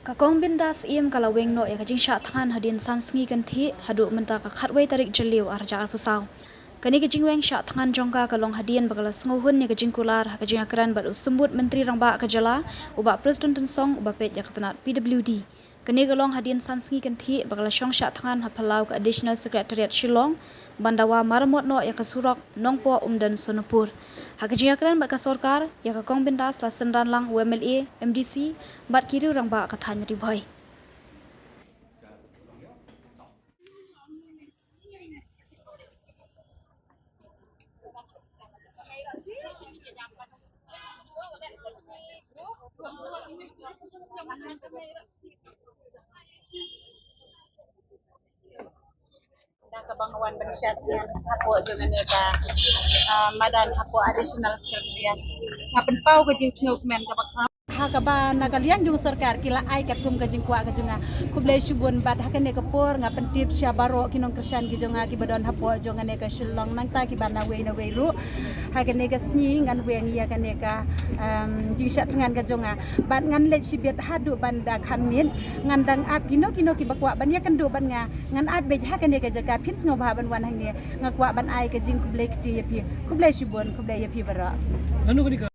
Kakong Bindas iem kalau Weng no ya kajing Shah Thngan hadin sansngi kan thi hadu menta ka khatwei tarik jeliu arja arpusau. Kani kajing Weng Shah Thngan jongka kalong hadin bagala sngohun ya Jingkular kajing akran bat usembut menteri rangba kajala uba presiden tensong uba pet ya ketenat PWD. Kani kalong hadin sansngi kan thi bagala shong Shah Thngan hapalau ke additional secretariat Shillong bandawa marmot no ya kasurok nongpo dan Sonopur. Hakajing akran bat ka Sorkar ya Kakong Bindas la senran lang UMLA MDC bat kiri rangba kathanya ribhoi. Kebanguan bersyat yang hapo jangan neka madan hapo additional secretariat ngapen pau ke jingkuk men ha kaban nakalian jung Sorkar kila ai kat kum ke jingkwa ke junga kublai subun bat hakan neka por ngapen tip syabaro kinong kersan ki junga ki badon hapo jangan neka Shillong nang ta ki ban na wei ru hakan neka sni ngan Weng ya kan neka jisat Thngan ke junga bat ngan let sibet hadu banda khamin ngan dang ap kino ki bakwa ban ya kan do ban nga ngan ap be hakan neka jaga pins ngobha ban wan hang ne ngakwa ban ai ke jing kublai kti ya pi kublai subun kublai ya pi bara